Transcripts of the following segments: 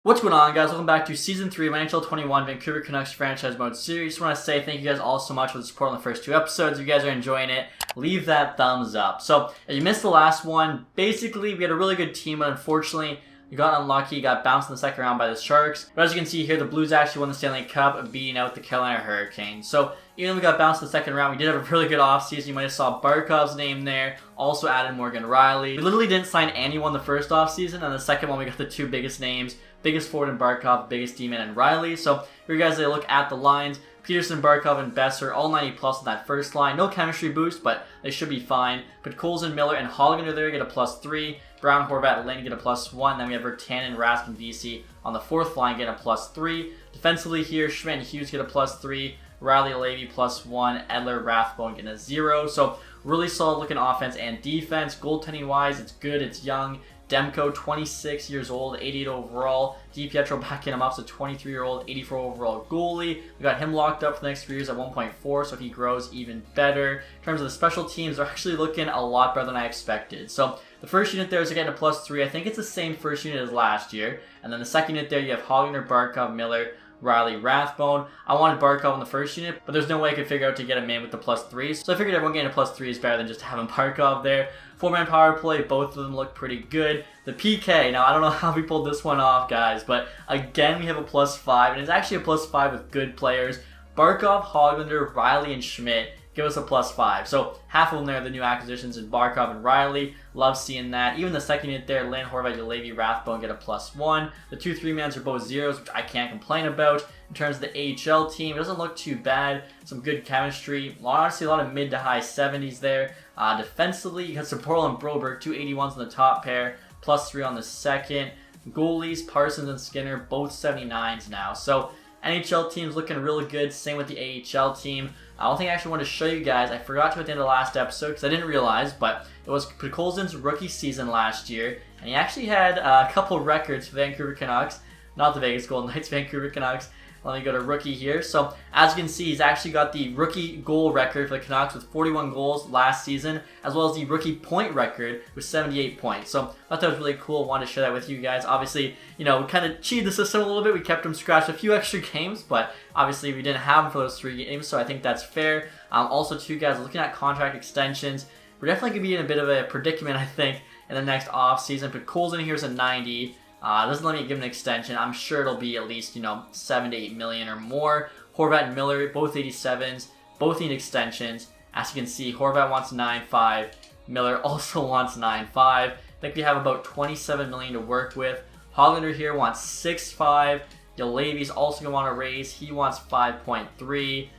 What's going on, guys? Welcome back to Season 3 of Nhl 21 Vancouver Canucks Franchise Mode Series. I want to say thank you guys all so much for the support on the first two episodes. If you guys are enjoying it, leave that thumbs up. So, if you missed the last one, basically we had a really good team, but unfortunately we got unlucky, got bounced in the second round by the Sharks. But as you can see here, the Blues actually won the Stanley Cup, beating out the Carolina Hurricanes. So, even though we got bounced in the second round, we did have a really good offseason. You might have saw Barkov's name there, also added Morgan Riley. We literally didn't sign anyone the first offseason, and the second one we got the two biggest names. Biggest forward in Barkov, biggest D-man in Riley. So here you guys take a look at the lines. Peterson, Barkov, and Besser, all 90 plus on that first line. No chemistry boost, but they should be fine. But Colson, Miller, and Hollinger there get a +3. Brown, Horvat, Lane get a +1. Then we have Virtanen, Rask, and VC on the fourth line getting a +3. Defensively here, Schmidt and Hughes get a +3. Riley, Levy +1. Edler, Rathbone getting a 0. So really solid looking offense and defense. Goaltending wise, it's good, it's young. Demko, 26 years old, 88 overall. DiPietro backing him up, so 23-year-old, 84 overall goalie. We got him locked up for the next 3 years at 1.4, so if he grows, even better. In terms of the special teams, they're actually looking a lot better than I expected. So the first unit there is getting a +3. I think it's the same first unit as last year. And then the second unit there, you have Hollinger, Barkov, Miller, Riley, Rathbone. I wanted Barkov in the first unit, but there's no way I could figure out to get him in with the +3. So I figured everyone getting a +3 is better than just having Barkov there. 4-man power play, both of them look pretty good. The PK, now I don't know how we pulled this one off, guys, but again we have a +5, and it's actually a +5 with good players. Barkov, Hoglander, Riley, and Schmidt give us a +5. So half of them there are the new acquisitions in Barkov and Riley. Love seeing that. Even the second unit there, Lane, Horvat, Levy, Rathbone get a +1. The 2 3-mans are both zeros, which I can't complain about. In terms of the AHL team, it doesn't look too bad. Some good chemistry. Honestly, a lot of mid to high 70s there. Defensively, you got Saporl and Broberg, 2 81s on the top pair, +3 on the second. Goalies, Parsons and Skinner, both 79s now. So NHL team's looking really good. Same with the AHL team. One thing I actually want to show you guys, I forgot to at the end of the last episode because I didn't realize, but it was Podkolzin's rookie season last year, and he actually had a couple records for Vancouver Canucks, not the Vegas Golden Knights, Vancouver Canucks. Let me go to rookie here. So as you can see, he's actually got the rookie goal record for the Canucks with 41 goals last season, as well as the rookie point record with 78 points. So I thought that was really cool. Wanted to share that with you guys. Obviously, we kind of cheated the system a little bit. We kept him scratched a few extra games, but obviously we didn't have him for those 3 games, so I think that's fair. Also, too, guys, looking at contract extensions, we're definitely going to be in a bit of a predicament, I think, in the next offseason. But Cole's in here is a 90. Doesn't let me give an extension. I'm sure it'll be at least, 7 to 8 million or more. Horvat and Miller, both 87s, both need extensions. As you can see, Horvat wants 9.5. Miller also wants 9.5. I think we have about 27 million to work with. Hollander here wants 6.5. Levy's also going to want to raise. He wants 5.3.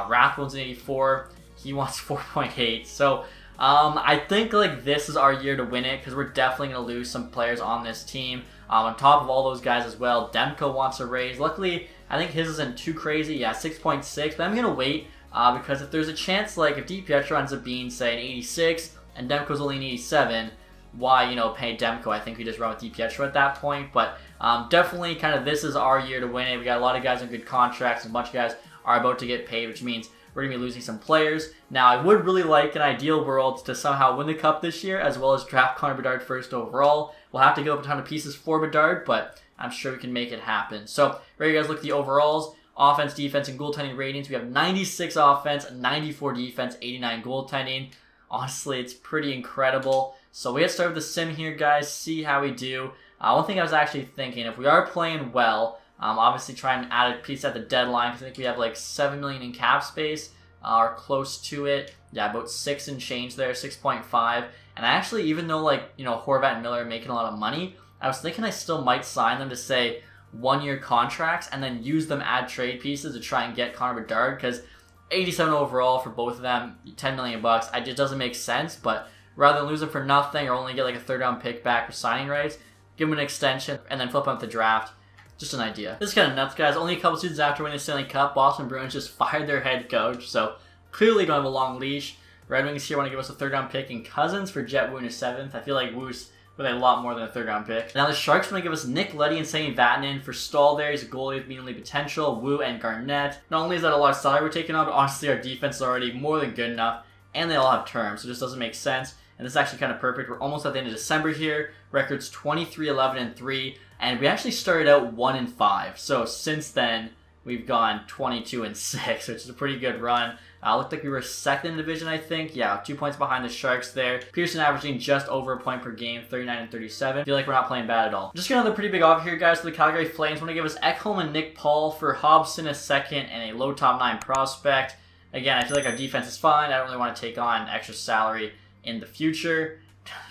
Rathbone's an 84. He wants 4.8. So I think this is our year to win it because we're definitely going to lose some players on this team. On top of all those guys as well, Demko wants a raise. Luckily, I think his isn't too crazy. Yeah, 6.6. But I'm going to wait because if there's a chance, if DiPietro ends up being, say, an 86 and Demko's only an 87, why, pay Demko? I think we just run with DiPietro at that point. But definitely this is our year to win it. We got a lot of guys on good contracts and a bunch of guys are about to get paid, which means we're going to be losing some players. Now, I would really like an ideal world to somehow win the Cup this year, as well as draft Connor Bedard first overall. We'll have to give up a ton of pieces for Bedard, but I'm sure we can make it happen. So, here you guys look at the overalls. Offense, defense, and goaltending ratings. We have 96 offense, 94 defense, 89 goaltending. Honestly, it's pretty incredible. So, we get started with the sim here, guys. See how we do. One thing I was actually thinking, if we are playing well, obviously try and add a piece at the deadline because I think we have 7 million in cap space or close to it. Yeah, about 6 and change there, 6.5. And actually, even though Horvat and Miller are making a lot of money, I was thinking I still might sign them to say 1-year contracts and then use them at trade pieces to try and get Connor Bedard because 87 overall for both of them, 10 million bucks. It just doesn't make sense. But rather than lose them for nothing or only get a 3rd-round pick back for signing rights, give them an extension and then flip them at the draft. Just an idea. This is kind of nuts, guys. Only a couple seasons after winning the Stanley Cup, Boston Bruins just fired their head coach, so clearly don't have a long leash. Red Wings here want to give us a 3rd-round pick in Cousins for Jet Wu in his 7th. I feel like Wu's with a lot more than a 3rd-round pick. Now the Sharks want to give us Nick Leddy and Sami Vatanen for Stahl there. He's a goalie with medium league potential. Wu and Garnett. Not only is that a lot of salary we're taking on, but honestly our defense is already more than good enough, and they all have terms, so it just doesn't make sense. And this is actually kind of perfect. We're almost at the end of December here. Records 23, 11, and 3. and we actually started out 1-5. So since then, we've gone 22-6, which is a pretty good run. Looked like we were second in the division, I think. Yeah, 2 points behind the Sharks there. Pearson averaging just over a point per game, 39-37. Feel like we're not playing bad at all. Just got another pretty big offer here, guys, for the Calgary Flames. Want to give us Ekholm and Nick Paul for Hobson a second and a low top 9 prospect. Again, I feel like our defense is fine. I don't really want to take on extra salary in the future.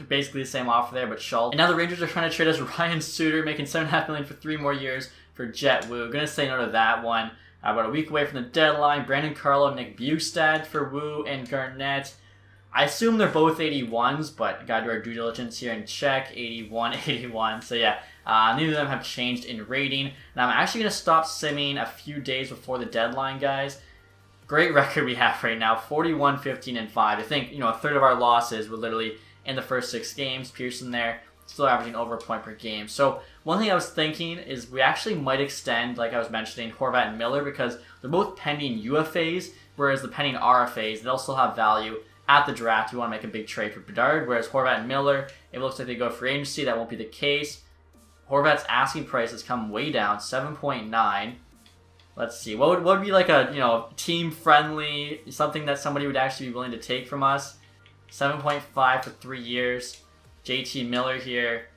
Basically the same offer there, but Schultz. And now the Rangers are trying to trade us Ryan Suter, making $7.5 million for 3 more years for Jet Wu. Gonna say no to that one. About a week away from the deadline, Brandon Carlo, Nick Bukestad for Wu and Garnett. I assume they're both 81s, but gotta do our due diligence here and check. 81, 81. So yeah, neither of them have changed in rating. And I'm actually gonna stop simming a few days before the deadline, guys. Great record we have right now, 41, 15, and 5. I think, a third of our losses were literally in the first 6 games. Pearson there, still averaging over a point per game. So one thing I was thinking is we actually might extend, like I was mentioning, Horvat and Miller, because they're both pending UFAs, whereas the pending RFAs, they'll still have value at the draft. We want to make a big trade for Bedard, whereas Horvat and Miller, it looks like they go free agency. That won't be the case. Horvat's asking price has come way down, 7.9. Let's see, what would be like a team friendly, something that somebody would actually be willing to take from us? 7.5 for 3 years. JT Miller here.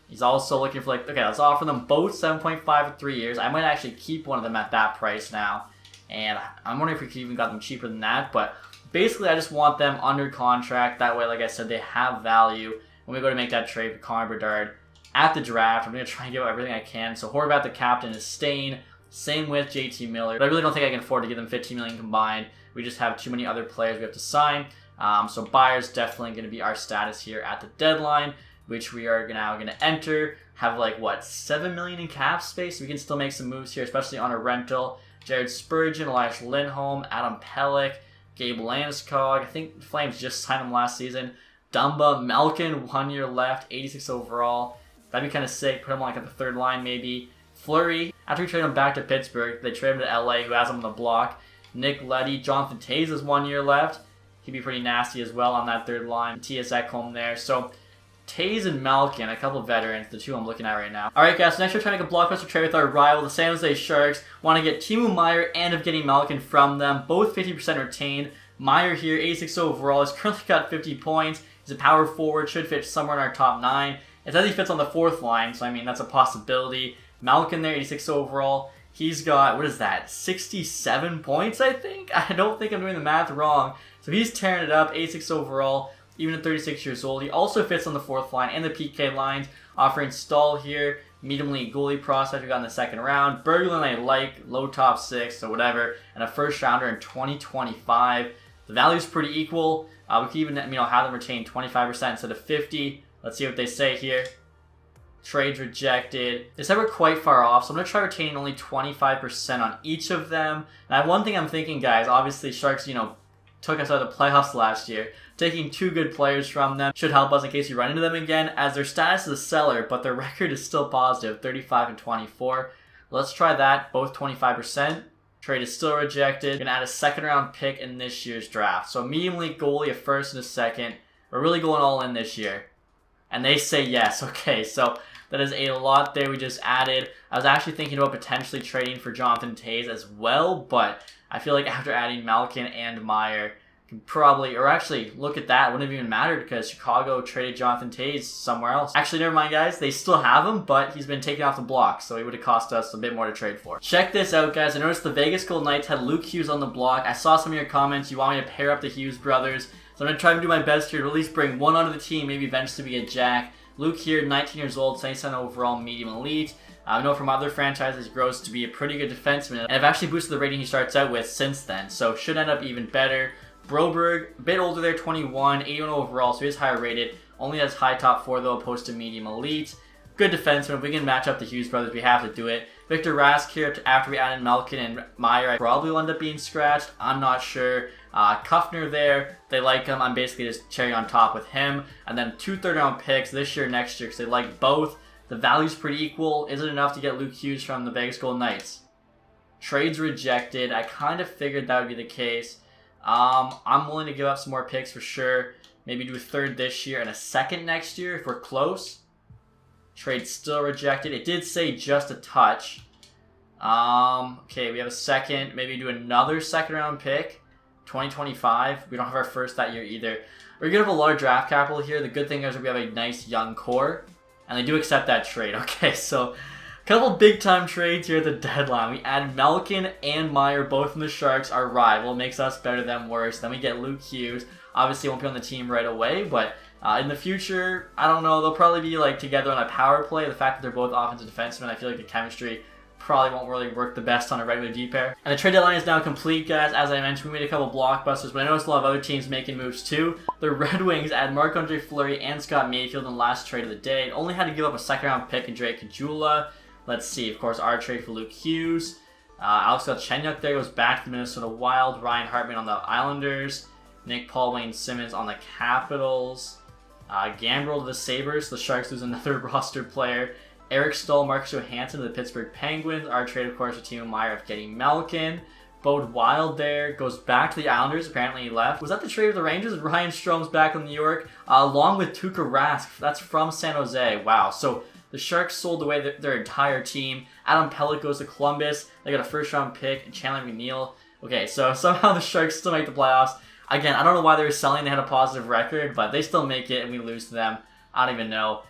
He's also looking for okay, let's offer them both 7.5 for 3 years. I might actually keep one of them at that price now. And I'm wondering if we could even got them cheaper than that. But basically, I just want them under contract. That way, like I said, they have value when we go to make that trade for Connor Bedard at the draft. I'm going to try and give everything I can. So Horvat, the captain, is staying. Same with JT Miller. But I really don't think I can afford to give them $15 million combined. We just have too many other players we have to sign. So buyer's definitely going to be our status here at the deadline, which we are now going to enter. Have $7 million in cap space. We can still make some moves here, especially on a rental. Jared Spurgeon, Elias Lindholm, Adam Pelech, Gabe Landeskog. I think the Flames just signed him last season. Dumba, Malkin, 1 year left, 86 overall. That'd be kind of sick. Put him at the third line maybe. Fleury, after we trade him back to Pittsburgh, they trade him to LA, who has him on the block. Nick Leddy, Jonathan Toews has 1 year left. He'd be pretty nasty as well on that third line. T.S. Ekholm there. So Toews and Malkin, a couple of veterans, the two I'm looking at right now. Alright guys, so next we're trying to make a blockbuster trade with our rival, the San Jose Sharks. Want to get Timo Meier and of getting Malkin from them. Both 50% retained. Meier here, 86 overall. He's currently got 50 points. He's a power forward, should fit somewhere in our top 9. It says he fits on the 4th line, so I mean, that's a possibility. Malkin there, 86 overall. He's got, 67 points, I think? I don't think I'm doing the math wrong. So he's tearing it up, 86 overall, even at 36 years old. He also fits on the 4th line and the PK lines, offering Stahl here, medium league goalie prospect we got in the 2nd round. Berglund I like, low top 6, so whatever, and a 1st rounder in 2025. The value's pretty equal. We could even have them retain 25% instead of 50. Let's see what they say here. Trades rejected. They said we're quite far off, so I'm going to try retaining only 25% on each of them. Now, one thing I'm thinking, guys, obviously Sharks, took us out of the playoffs last year. Taking 2 good players from them should help us in case we run into them again, as their status is a seller, but their record is still positive, 35 and 24. Let's try that, both 25%. Trade is still rejected. Gonna add a 2nd round pick in this year's draft. So medium league goalie, a 1st and a 2nd. We're really going all in this year. And they say yes. Okay, so that is a lot there we just added. I was actually thinking about potentially trading for Jonathan Toews as well, but I feel like after adding Malkin and Meier, probably, or actually, look at that, wouldn't have even mattered because Chicago traded Jonathan Toews somewhere else. Actually, never mind, guys. They still have him, but he's been taken off the block, so he would have cost us a bit more to trade for. Check this out, guys. I noticed the Vegas Golden Knights had Luke Hughes on the block. I saw some of your comments. You want me to pair up the Hughes brothers, so I'm going to try to do my best here to at least bring one onto the team, maybe eventually be a Jack. Luke here, 19 years old, 77 overall, medium elite. I know from other franchises he grows to be a pretty good defenseman, and I've actually boosted the rating he starts out with since then, so should end up even better. Broberg, a bit older there, 21, 81 overall, so he is higher rated. Only has high top 4 though, opposed to medium elite. Good defenseman. If we can match up the Hughes brothers, we have to do it. Victor Rask here, after we added Malkin and Meier, I probably will end up being scratched. I'm not sure. Kuffner there, they like him. I'm basically just cherry on top with him. And then 2 third-round picks this year, next year, because they like both. The value's pretty equal. Is it enough to get Luke Hughes from the Vegas Golden Knights? Trades rejected. I kind of figured that would be the case. I'm willing to give up some more picks for sure. Maybe do a 3rd this year and a 2nd next year if we're close. Trade still rejected. It did say just a touch. Okay, we have a second. Maybe do another second round pick. 2025. We don't have our first that year either. We're going to have a large draft capital here. The good thing is we have a nice young core. And they do accept that trade. Okay, so a couple big time trades here at the deadline. We add Malkin and Meyer, both from the Sharks, our rival. Makes us better than worse. Then we get Luke Hughes. Obviously, won't be on the team right away, but in the future, I don't know. They'll probably be like together on a power play. The fact that they're both offensive defensemen, I feel like the chemistry probably won't really work the best on a regular D pair. And the trade deadline is now complete, guys. As I mentioned, we made a couple blockbusters, but I noticed a lot of other teams making moves too. The Red Wings add Marc-Andre Fleury and Scott Mayfield in the last trade of the day. It only had to give up a second round pick and Drake Caggiula. Let's see, of course, our trade for Luke Hughes. Alex Galchenyuk there goes back to the Minnesota Wild. Ryan Hartman on the Islanders. Nick Paul, Wayne Simmons on the Capitals. Gambrel to the Sabres. The Sharks lose another roster player. Eric Stahl, Marcus Johansson to the Pittsburgh Penguins. Our trade, of course, with Timo Meier of getting Malkin. Bode Wild there. Goes back to the Islanders. Apparently he left. Was that the trade with the Rangers? Ryan Strom's back in New York. Along with Tuukka Rask. That's from San Jose. Wow. So the Sharks sold away their entire team. Adam Pelech goes to Columbus. They got a first round pick. And Chandler McNeil. Okay, so somehow the Sharks still make the playoffs. Again, I don't know why they were selling. They had a positive record, but they still make it and we lose to them. I don't even know.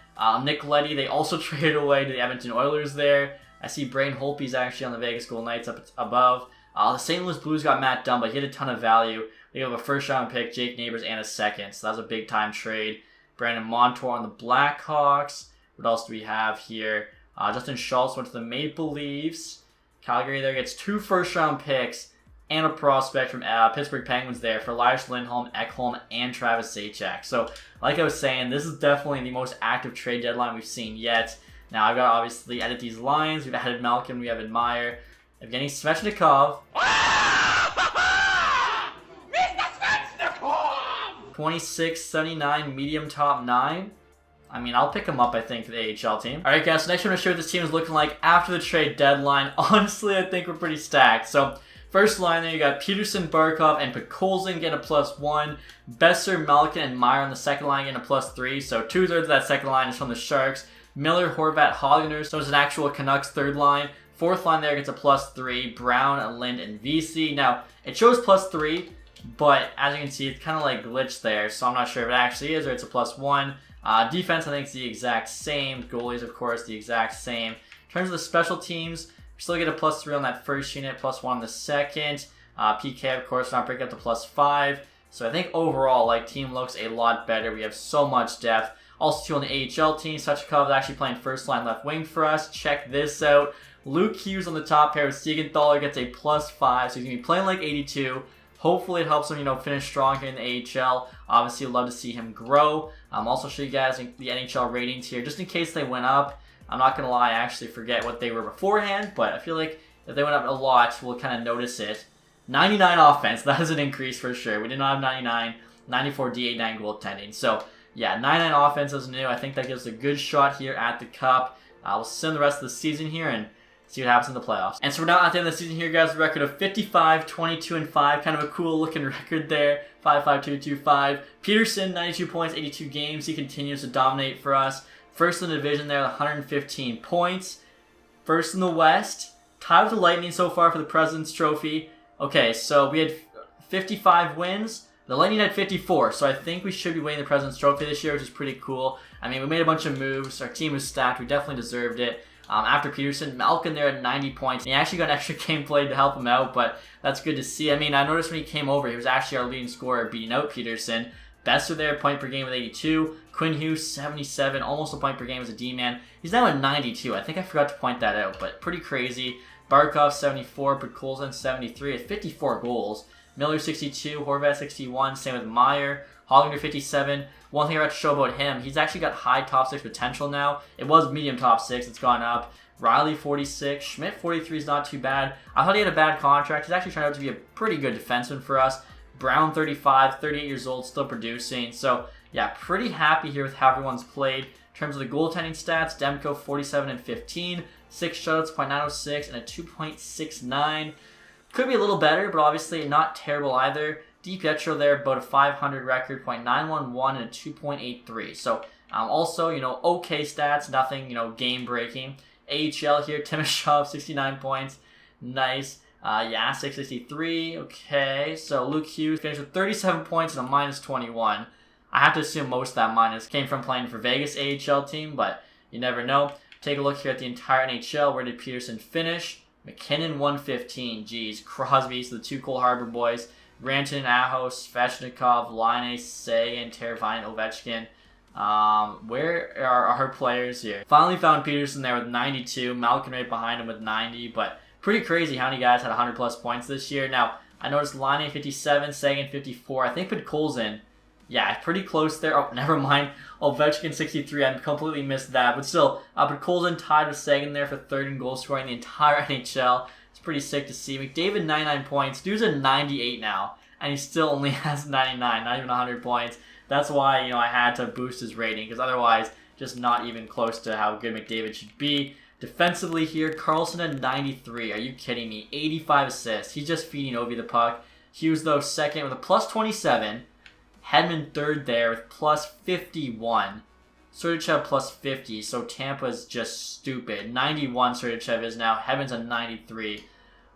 Nick Leddy, they also traded away to the Edmonton Oilers there. I see Braden Holtby's actually on the Vegas Golden Knights up above. The St. Louis Blues got Matt Dunn, but he had a ton of value. They have a first round pick, Jake Neighbors, and a second. So that was a big time trade. Brandon Montour on the Blackhawks. What else do we have here? Justin Schultz went to the Maple Leafs. Calgary there gets 2 first round picks and a prospect from Pittsburgh Penguins there for Elias Lindholm, Ekholm, and Travis Zajac. So, like I was saying, this is definitely the most active trade deadline we've seen yet. Now, I've got to obviously edit these lines. We've added Malkin, we have Meyer, Evgeny Svechnikov. 26.79 medium top 9. I mean, I'll pick him up, I think, for the AHL team. Alright, guys, so next we're going to show you what this team is looking like after the trade deadline. Honestly, I think we're pretty stacked. So, first line there, you got Peterson, Barkov, and Podkolzin getting a +1. Besser, Malkin, and Meyer on the second line getting a +3. So 2/3 of that second line is from the Sharks. Miller, Horvat, Hagener. So it's an actual Canucks third line. Fourth line there gets a +3. Brown, Lind, and VC. Now, it shows +3, but as you can see, it's kind of like glitched there. So I'm not sure if it actually is or it's a +1. Defense, I think, is the exact same. Goalies, of course, the exact same. In terms of the special teams, still get a +3 on that first unit, +1 on the second. PK, of course, not breaking up to +5. So I think overall, like, team looks a lot better. We have so much depth. Also, too, on the AHL team, Svechnikov is actually playing first line left wing for us. Check this out. Luke Hughes on the top pair with Siegenthaler gets a +5, so he's going to be playing like 82. Hopefully it helps him, finish strong here in the AHL. Obviously, love to see him grow. Also show you guys the NHL ratings here, just in case they went up. I'm not going to lie, I actually forget what they were beforehand, but I feel like if they went up a lot, we'll kind of notice it. 99 offense, that is an increase for sure. We did not have 99, 94 D89 goaltending. So, yeah, 99 offense is new. I think that gives us a good shot here at the Cup. We'll send the rest of the season here and see what happens in the playoffs. And so we're now at the end of the season here, guys. A record of 55, 22, and 5. Kind of a cool looking record there. 5-5-2-2-5. Peterson, 92 points, 82 games. He continues to dominate for us. First in the division there, 115 points. First in the West. Tied with the Lightning so far for the President's Trophy. Okay, so we had 55 wins. The Lightning had 54, so I think we should be winning the President's Trophy this year, which is pretty cool. I mean, we made a bunch of moves. Our team was stacked. We definitely deserved it. After Peterson, Malkin there at 90 points. He actually got an extra game played to help him out, but that's good to see. I mean, I noticed when he came over, he was actually our leading scorer, beating out Peterson. Besser there, point per game with 82. Quinn Hughes, 77, almost a point per game as a D-man. He's now at 92. I think I forgot to point that out, but pretty crazy. Barkov, 74. Podkolzin, 73 at 54 goals. Miller, 62. Horvat, 61. Same with Meyer. Hagener, 57. One thing I have to show about him, he's actually got high top 6 potential now. It was medium top 6. It's gone up. Riley, 46. Schmidt, 43 is not too bad. I thought he had a bad contract. He's actually turned out to be a pretty good defenseman for us. Brown, 35. 38 years old, still producing. So, yeah, pretty happy here with how everyone's played. In terms of the goaltending stats, Demko, 47 and 15. 6 shutouts, .906, and a 2.69. Could be a little better, but obviously not terrible either. DiPietro there, about a .500 record, .911 and a 2.83. So Also, okay stats, nothing, game-breaking. AHL here, Timashov, 69 points. Nice. Yasik, 63. Okay, so Luke Hughes finished with 37 points and a -21. I have to assume most of that minus came from playing for Vegas AHL team, but you never know. Take a look here at the entire NHL. Where did Peterson finish? McKinnon, 115. Geez, Crosby, so the two Cole Harbor boys. Rantanen, Ahos, Svechnikov, Laine, Seguin, Teravainen, Ovechkin. Where are our players here? Finally found Peterson there with 92. Malkin right behind him with 90, but pretty crazy how many guys had 100 plus points this year. Now, I noticed Laine 57, Seguin 54. I think Podkolzin, yeah, pretty close there. Oh, never mind. Ovechkin 63. I completely missed that. But still, Podkolzin tied with Seguin there for third in goal scoring in the entire NHL. It's pretty sick to see. McDavid, 99 points. Dude's at 98 now, and he still only has 99, not even 100 points. That's why, I had to boost his rating, because otherwise, just not even close to how good McDavid should be. Defensively here, Carlson at 93. Are you kidding me? 85 assists. He's just feeding Ovi the puck. Hughes, though, second with a +27. Hedman third there with +51. Sergachev +50. So Tampa's just stupid. 91 Sergachev is now. Hedman's at 93.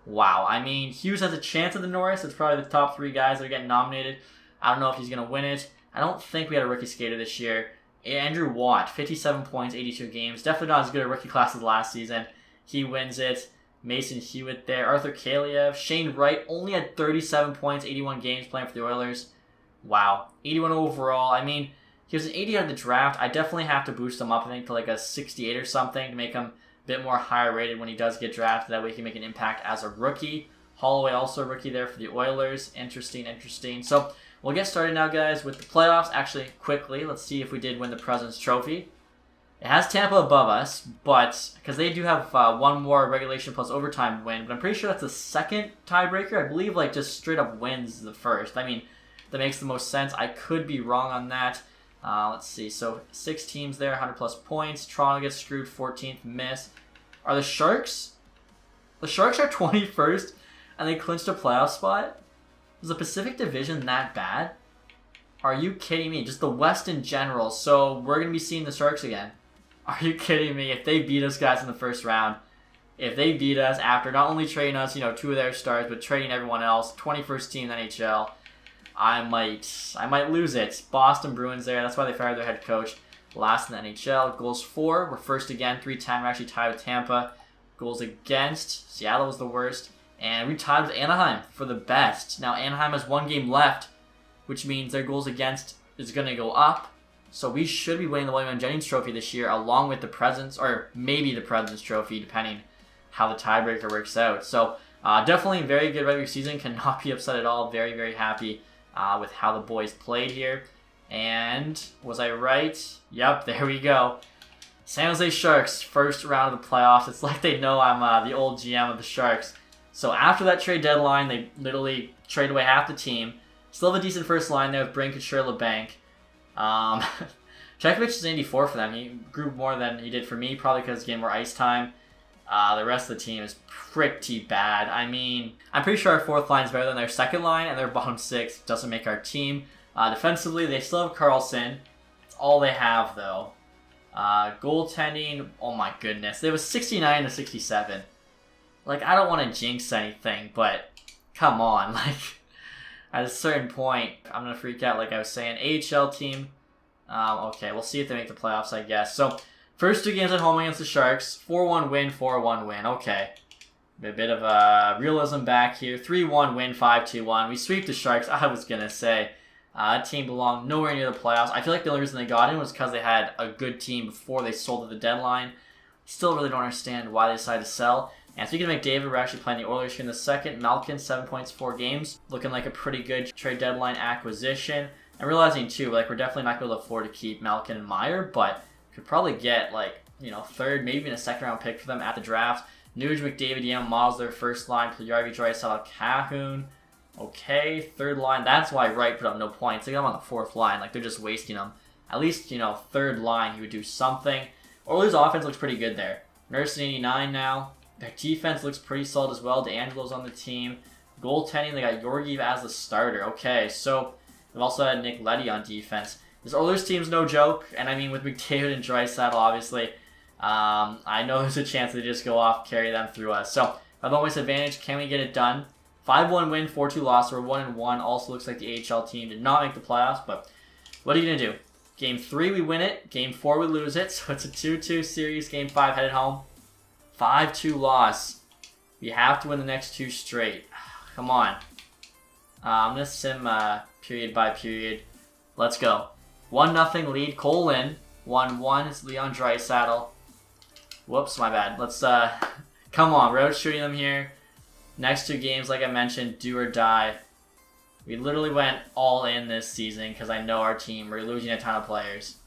Wow. I mean, Hughes has a chance at the Norris. It's probably the top three guys that are getting nominated. I don't know if he's going to win it. I don't think we had a rookie skater this year. Andrew Watt, 57 points, 82 games. Definitely not as good a rookie class as last season. He wins it. Mason Hewitt there. Arthur Kaliev. Shane Wright only had 37 points, 81 games playing for the Oilers. Wow. 81 overall. I mean, he was an 80 out of the draft. I definitely have to boost him up, I think, to like a 68 or something to make him a bit more higher rated when he does get drafted. That way he can make an impact as a rookie. Holloway also a rookie there for the Oilers. Interesting. So we'll get started now, guys, with the playoffs. Actually, quickly, let's see if we did win the President's Trophy. It has Tampa above us, but because they do have one more regulation plus overtime win, but I'm pretty sure that's the second tiebreaker. I believe just straight up wins the first. I mean, that makes the most sense. I could be wrong on that. Let's see. So 6 teams there, 100 plus points. Toronto gets screwed, 14th miss. Are the Sharks? The Sharks are 21st, and they clinched a playoff spot. Is the Pacific Division that bad? Are you kidding me? Just the West in general. So we're going to be seeing the Sharks again. Are you kidding me? If they beat us, guys, in the first round, if they beat us after not only trading us, 2 of their stars, but trading everyone else, 21st team in the NHL, I might lose it. Boston Bruins there. That's why they fired their head coach. Last in the NHL. Goals for. We're first again. 3-10. We're actually tied with Tampa. Goals against. Seattle was the worst. And we tied with Anaheim for the best. Now Anaheim has 1 game left, which means their goals against is going to go up. So we should be winning the William Jennings Trophy this year, along with the President's, or maybe the President's Trophy, depending how the tiebreaker works out. So definitely a very good regular season. Cannot be upset at all. Very, very happy with how the boys played here. And was I right? Yep, there we go. San Jose Sharks, first round of the playoffs. It's like they know I'm the old GM of the Sharks. So after that trade deadline, they literally traded away half the team. Still have a decent first line there with Brink and Shirley Bank. Chekovich is 84 for them. He grew more than he did for me, probably because he gained more ice time. The rest of the team is pretty bad. I mean, I'm pretty sure our fourth line is better than their second line, and their bottom 6 doesn't make our team. Defensively, they still have Carlson. That's all they have, though. Goaltending, oh my goodness. They have a 69 to 67. I don't want to jinx anything, but come on. At a certain point, I'm going to freak out like I was saying. AHL team. Okay, we'll see if they make the playoffs, I guess. So, first 2 games at home against the Sharks. 4-1 win, 4-1 win. Okay. A bit of realism back here. 3-1 win, 5-2-1. We sweep the Sharks. I was going to say. That team belonged nowhere near the playoffs. I feel like the only reason they got in was because they had a good team before they sold at the deadline. Still really don't understand why they decided to sell. And speaking of McDavid, we're actually playing the Oilers here in the second. Malkin, 7 points, 4 games. Looking like a pretty good trade deadline acquisition. I'm realizing, too, we're definitely not going to afford to keep Malkin and Meyer, but could probably get, third, maybe even a second-round pick for them at the draft. Nuge, McDavid, Yam, Miles, their first line. Puljujarvi, Draisaitl, Cahoon. Okay, third line. That's why Wright put up no points. They got him on the fourth line. They're just wasting him. At least, third line, he would do something. Oilers' offense looks pretty good there. Nurse 89 now. Their defense looks pretty solid as well. DeAngelo's on the team. Goaltending, they got Georgiev as the starter. Okay, so they've also had Nick Leddy on defense. This Oilers team's no joke, and I mean with McDavid and Draisaitl, obviously, I know there's a chance they just go off, carry them through us. So, by home ice advantage, can we get it done? 5-1 win, 4-2 loss. We're 1-1. Also looks like the AHL team did not make the playoffs, but what are you going to do? Game 3, we win it. Game 4, we lose it. So it's a 2-2 series. Game 5, headed home. 5-2 loss. We have to win the next 2 straight. Come on. I'm going to sim period by period. Let's go. 1-0 lead. Cole in. 1-1. It's Leon Draisaitl. Whoops, my bad. Let's, come on. We're out shooting them here. Next 2 games, like I mentioned, do or die. We literally went all in this season because I know our team. We're losing a ton of players.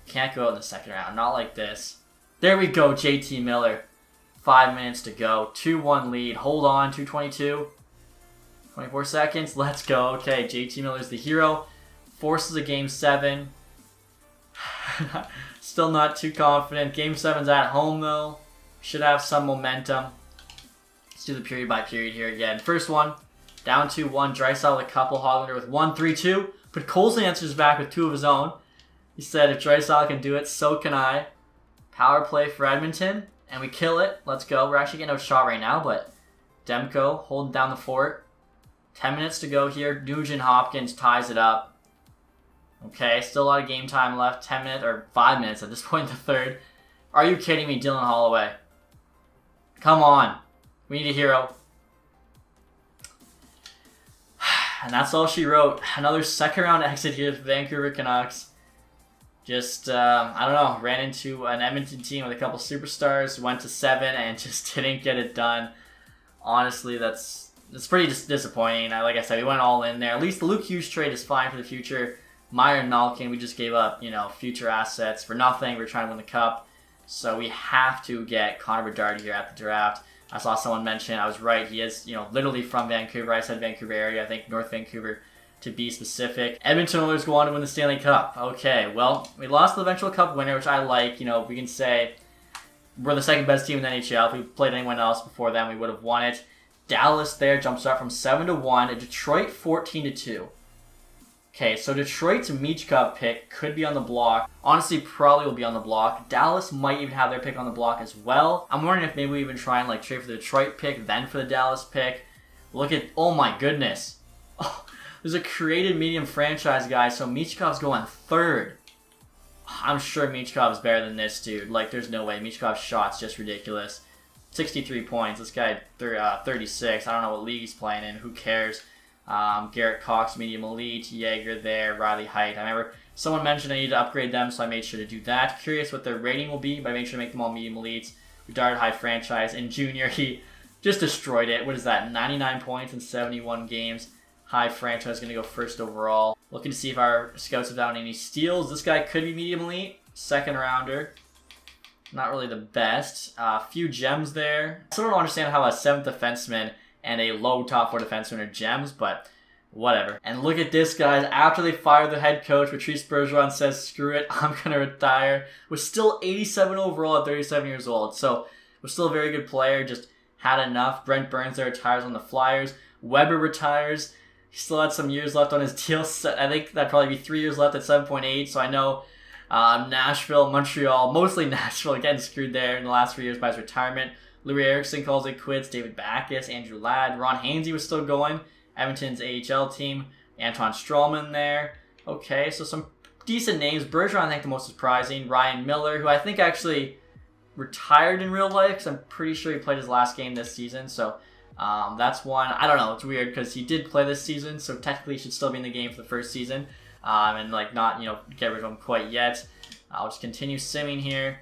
Can't go out in the second round. Not like this. There we go, JT Miller. 5 minutes to go. 2-1 lead. Hold on. 2:22. 24 seconds. Let's go. Okay, JT Miller's the hero. Forces a Game 7. Still not too confident. Game 7's at home, though. Should have some momentum. Let's do the period by period here again. First one, down 2-1. Draisaitl with a couple. Hoglander with 1-3-2. But Colson answers back with 2 of his own. He said, if Draisaitl can do it, so can I. Power play for Edmonton. And we kill it. Let's go. We're actually getting outshot right now, but Demko holding down the fort. 10 minutes to go here. Nugent Hopkins ties it up. Okay, still a lot of game time left. 10 minutes, or 5 minutes at this point in the third. Are you kidding me, Dylan Holloway? Come on. We need a hero. And that's all she wrote. Another second round exit here for Vancouver Canucks. Just, I don't know, ran into an Edmonton team with a couple superstars, went to 7 and just didn't get it done. Honestly, that's pretty disappointing. Like I said, we went all in there. At least the Luke Hughes trade is fine for the future. Meyer and Malkin, we just gave up, future assets for nothing. We're trying to win the cup. So we have to get Connor Bedard here at the draft. I saw someone mention, I was right, he is, literally from Vancouver. I said Vancouver area, I think North Vancouver to be specific. Edmonton Oilers go on to win the Stanley Cup. Okay, well, we lost the eventual cup winner, which I like. We can say we're the second best team in the NHL. If we played anyone else before them, we would have won it. Dallas there jumps up from 7-1, and Detroit 14-2. Okay, so Detroit's Michkov pick could be on the block. Honestly, probably will be on the block. Dallas might even have their pick on the block as well. I'm wondering if maybe we even try and trade for the Detroit pick, then for the Dallas pick. Look at, oh my goodness. Oh, there's a created medium franchise guy, so Michkov's going 3rd. I'm sure Michkov's better than this dude. There's no way. Michkov's shot's just ridiculous. 63 points. This guy, 36. I don't know what league he's playing in. Who cares? Garrett Cox, medium elite. Jaeger there. Riley Height. I remember someone mentioned I need to upgrade them, so I made sure to do that. Curious what their rating will be, but I made sure to make them all medium elites. Bedard high franchise. In junior, he just destroyed it. What is that? 99 points in 71 games. High franchise, going to go 1st overall. Looking to see if our scouts have found any steals. This guy could be medium elite. 2nd rounder. Not really the best. Few gems there. I still don't understand how a 7th defenseman and a low top 4 defenseman are gems, but whatever. And look at this, guys. After they fired the head coach, Patrice Bergeron says, screw it, I'm going to retire. Was still 87 overall at 37 years old. So, was still a very good player. Just had enough. Brent Burns there retires on the Flyers. Weber retires. He still had some years left on his deal. I think that'd probably be 3 years left at 7.8. So I know Nashville, Montreal, mostly Nashville, getting screwed there in the last 3 years by his retirement. Louis Eriksson calls it quits. David Backes, Andrew Ladd. Ron Hainsey was still going. Edmonton's AHL team. Anton Strawman there. Okay, so some decent names. Bergeron, I think, the most surprising. Ryan Miller, who I think actually retired in real life, because I'm pretty sure he played his last game this season. So that's one. I don't know. It's weird because he did play this season, so technically he should still be in the game for the first season. And not, get rid of him quite yet. I'll just continue simming here.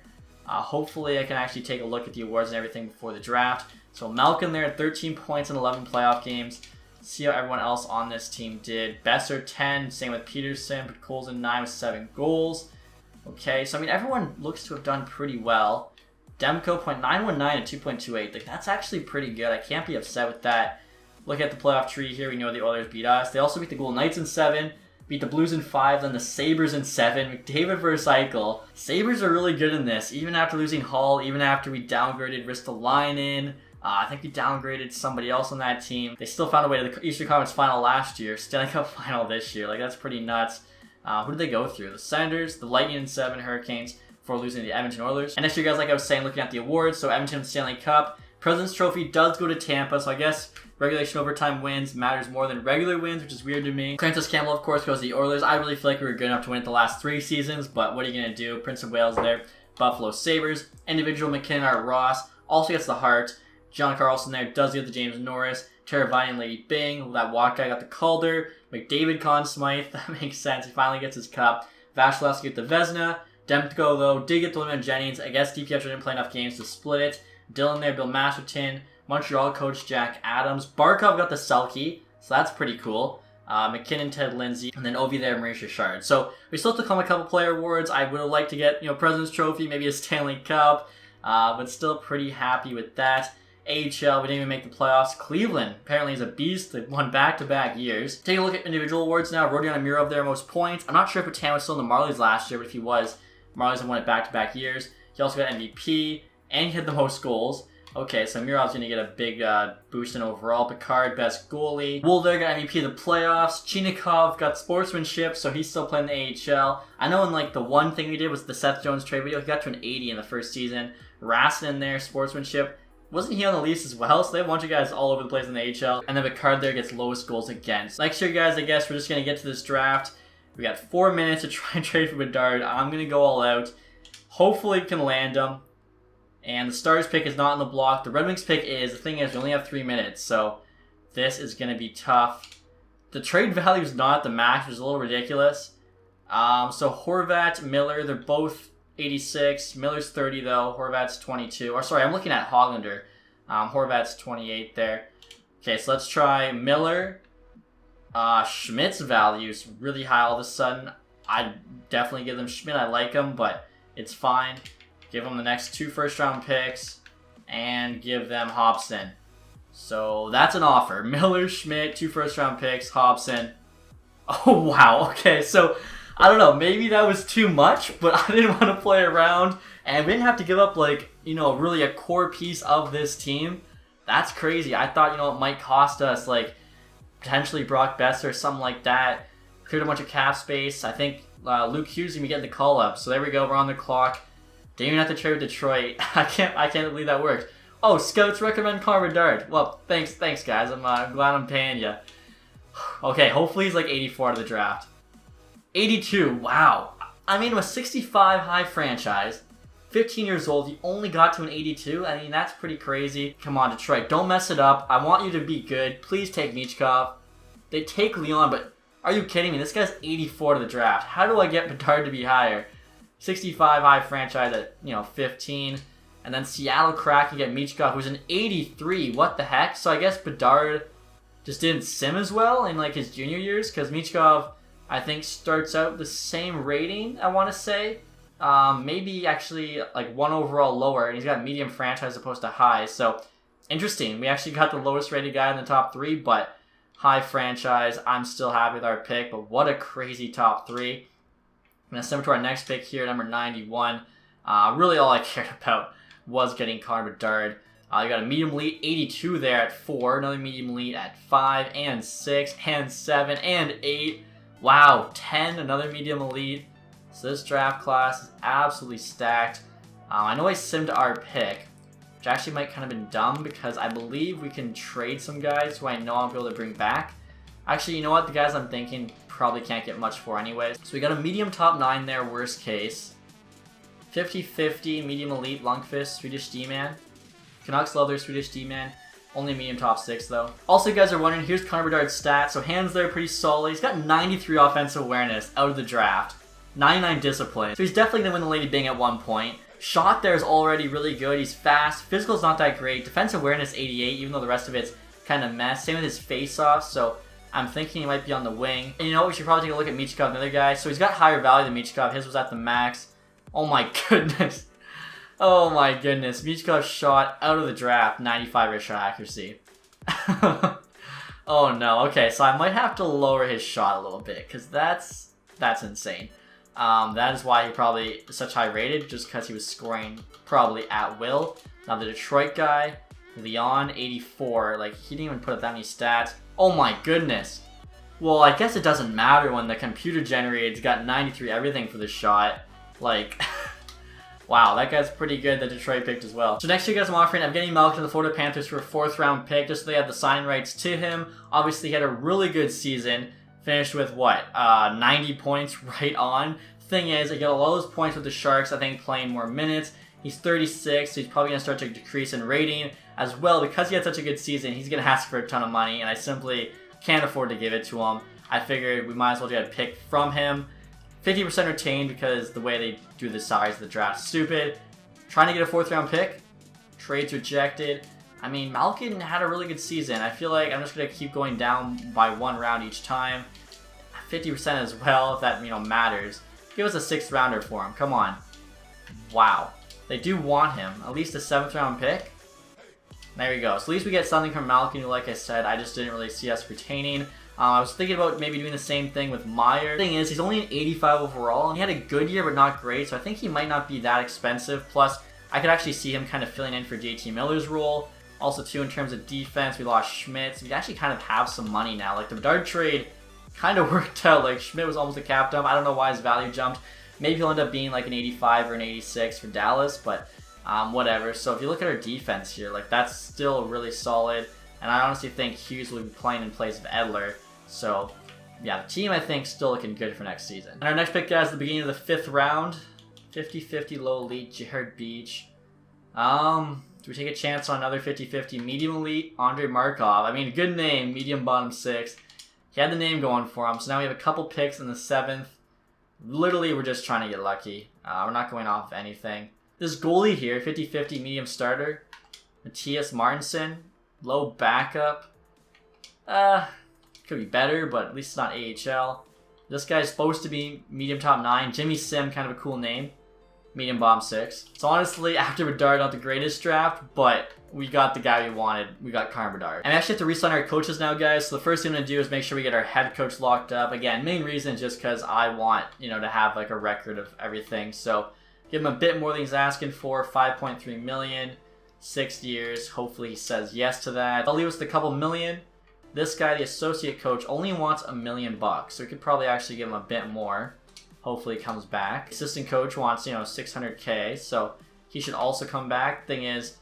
Hopefully I can actually take a look at the awards and everything before the draft. So Malkin there, 13 points in 11 playoff games. See how everyone else on this team did. Besser 10, same with Peterson, but Colson 9 with 7 goals. Okay, so everyone looks to have done pretty well. Demko, .919 and 2.28. That's actually pretty good. I can't be upset with that. Look at the playoff tree here. We know the Oilers beat us. They also beat the Golden Knights in 7. Beat the Blues in 5, then the Sabres in 7. McDavid versus Eichel. Sabres are really good in this, even after losing Hall, even after we downgraded Ristolainen. I think we downgraded somebody else on that team. They still found a way to the Eastern Conference Final last year. Stanley Cup Final this year. That's pretty nuts. Who did they go through? The Senators, the Lightning in 7, Hurricanes, before losing to the Edmonton Oilers. And next year, guys, like I was saying, looking at the awards, so Edmonton Stanley Cup. President's Trophy does go to Tampa, so I guess regulation overtime wins matters more than regular wins, which is weird to me. Francis Campbell, of course, goes to the Oilers. I really feel like we were good enough to win it the last 3 seasons, but what are you going to do? Prince of Wales there. Buffalo Sabres. Individual McKinnon, Art Ross. Also gets the Hart. John Carlson there does get the James Norris. Teravainen and Lady Bing. That Watt guy got the Calder. McDavid, Conn Smythe. That makes sense. He finally gets his cup. Vasilevsky get the Vezina. Demko, though, did get the William Jennings. I guess DPF didn't play enough games to split it. Dylan there, Bill Masterton. Montreal coach Jack Adams. Barkov got the Selke, so that's pretty cool. McKinnon, Ted Lindsay, and then Ovi there, Maurice Richard. So we still have to come a couple player awards. I would have liked to get, President's Trophy, maybe a Stanley Cup, but still pretty happy with that. AHL, we didn't even make the playoffs. Cleveland apparently is a beast. They've won back-to-back years. Taking a look at individual awards now. Rodion Amirov there, most points. I'm not sure if Patan was still in the Marlies last year, but if he was, Marlies have won it back-to-back years. He also got MVP, and he had the most goals. Okay, so Amirov's going to get a big boost in overall. Picard, best goalie. Woolder got MVP of the playoffs. Chinikov got sportsmanship, so he's still playing the AHL. I know in the one thing we did was the Seth Jones trade video. He got to an 80 in the first season. Rastin in there, sportsmanship. Wasn't he on the Leafs as well? So they have a bunch of guys all over the place in the AHL. And then Picard there gets lowest goals against. Next year, guys, I guess we're just going to get to this draft. We got 4 minutes to try and trade for Bedard. I'm going to go all out. Hopefully we can land him. And the Stars pick is not in the block. The Red Wings pick is. The thing is, we only have 3 minutes. So this is going to be tough. The trade value is not at the max, which is a little ridiculous. So Horvat, Miller, they're both 86. Miller's 30 though. Horvat's 22. Or sorry, I'm looking at Hollander. Horvat's 28 there. Okay, so let's try Miller. Schmidt's value is really high all of a sudden. I'd definitely give them Schmidt. I like him, but it's fine. Give them the next 2 first-round picks and give them Hobson. So that's an offer. Miller, Schmidt, 2 first-round picks, Hobson. Oh, wow. Okay, so I don't know, maybe that was too much, but I didn't want to play around, and we didn't have to give up, really a core piece of this team. That's crazy. I thought, it might cost us, potentially Brock Besser or something like that. Cleared a bunch of cap space. I think Luke Hughes is going to be getting the call-up. So there we go, we're on the clock. Didn't even have to trade with Detroit. I can't believe that worked. Oh, scouts recommend Connor Bedard. Well, thanks, guys. I'm glad I'm paying you. Okay, hopefully he's 84 out of the draft. 82, wow. I mean, a 65 high franchise, 15 years old, you only got to an 82? I mean, that's pretty crazy. Come on, Detroit, don't mess it up. I want you to be good. Please take Michkov. They take Leon, but are you kidding me? This guy's 84 to the draft. How do I get Bedard to be higher? 65 high franchise at, 15. And then Seattle Kraken get Michkov, who's an 83. What the heck? So I guess Bedard just didn't sim as well in, his junior years, because Michkov, I think, starts out the same rating, I want to say. Maybe actually 1 overall lower, and he's got medium franchise as opposed to high. So, interesting. We actually got the lowest rated guy in the top 3, but high franchise. I'm still happy with our pick, but what a crazy top 3. I'm going to send to our next pick here, number 91. Really all I cared about was getting Connor Bedard. You got a medium elite 82 there at 4, another medium elite at 5 and 6 and 7 and 8. Wow, 10, another medium elite. So this draft class is absolutely stacked. I know I simmed our pick, which actually might kind of been dumb because I believe we can trade some guys who I know I'll be able to bring back. Actually, you know what? The guys I'm thinking probably can't get much for anyways. So we got a medium top 9 there, worst case. 50-50, medium elite, Lundqvist, Swedish D-man. Canucks love their Swedish D-man. Only medium top 6 though. Also, you guys are wondering, here's Connor Bedard's stats. So hands there pretty solid. He's got 93 offensive awareness out of the draft. 99 discipline. So he's definitely going to win the Lady Bing at one point. Shot there is already really good. He's fast. Physical's not that great. Defensive awareness 88, even though the rest of it's kind of mess. Same with his face-off. So I'm thinking he might be on the wing. And you know what? We should probably take a look at Michkov, another guy. So he's got higher value than Michkov. His was at the max. Oh my goodness. Oh my goodness. Michkov shot out of the draft. 95 wrist shot accuracy. Oh no. Okay, so I might have to lower his shot a little bit because that's insane. That is why he probably is such high rated, just because he was scoring probably at will. Now the Detroit guy, Leon, 84. He didn't even put up that many stats. Oh my goodness. Well, I guess it doesn't matter when the computer generated got 93 everything for the shot. Like, wow, that guy's pretty good that Detroit picked as well. So next year, guys, I'm offering Evgeny Malkin to the Florida Panthers for a 4th round pick, just so they had the signing rights to him. Obviously, he had a really good season. Finished with, what, 90 points right on. Thing is, he got a lot of those points with the Sharks, I think, playing more minutes. He's 36, so he's probably going to start to decrease in rating as well. Because he had such a good season, he's going to ask for a ton of money, and I simply can't afford to give it to him. I figured we might as well get a pick from him. 50% retained because the way they do the size of the draft is stupid. Trying to get a 4th round pick. Trades rejected. I mean, Malkin had a really good season. I feel like I'm just going to keep going down by 1 round each time. 50% as well, if that, matters. Give us a 6th rounder for him. Come on. Wow. They do want him. At least a 7th round pick. There we go. So at least we get something from Malkin, who, like I said, I just didn't really see us retaining. I was thinking about maybe doing the same thing with Meyer. The thing is, he's only an 85 overall, and he had a good year, but not great, so I think he might not be that expensive. Plus, I could actually see him kind of filling in for JT Miller's role. Also, too, in terms of defense, we lost Schmidt, so we actually kind of have some money now. Like, the Bedard trade kind of worked out. Like, Schmidt was almost a cap dump. I don't know why his value jumped. Maybe he'll end up being like an 85 or an 86 for Dallas, but whatever. So if you look at our defense here, like, that's still really solid, and I honestly think Hughes will be playing in place of Edler. So, yeah, the team, I think, still looking good for next season. And our next pick, guys, at the beginning of the 5th round. 50-50 low elite, Jared Beach. Do we take a chance on another 50-50 medium elite, Andre Markov? I mean, good name, medium bottom 6. He had the name going for him, so now we have a couple picks in the 7th. Literally, we're just trying to get lucky. We're not going off of anything. This goalie here, 50-50 medium starter. Matthias Martinson, low backup. Could be better, but at least it's not AHL. This guy's supposed to be medium top 9. Jimmy Sim, kind of a cool name. Medium bottom 6. So honestly, after Bedard, not the greatest draft, but we got the guy we wanted. We got Connor Bedard. And I actually have to re-sign our coaches now, guys. So the first thing I'm going to do is make sure we get our head coach locked up. Again, main reason is just because I want, to have like a record of everything. So give him a bit more than he's asking for. 5.3 million. 6 years. Hopefully he says yes to that. I'll leave us with a couple million. This guy, the associate coach, only wants $1 million bucks, so we could probably actually give him a bit more. Hopefully he comes back. Assistant coach wants, $600K, so he should also come back. Thing is,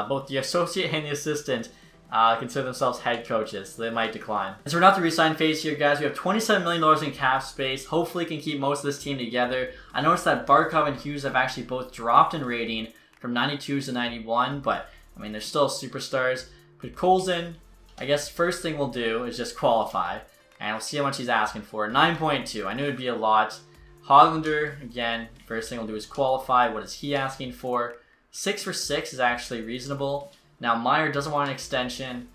both the associate and the assistant consider themselves head coaches, so they might decline. And so we're not the re-sign phase here, guys. We have $27 million in cap space. Hopefully can keep most of this team together. I noticed that Barkov and Hughes have actually both dropped in rating from 92s to 91, but, I mean, they're still superstars. Put Coles in. I guess first thing we'll do is just qualify, and we'll see how much he's asking for. 9.2. I knew it'd be a lot. Hoglander, again, first thing we'll do is qualify. What is he asking for? 6 for 6 is actually reasonable. Now, Meyer doesn't want an extension.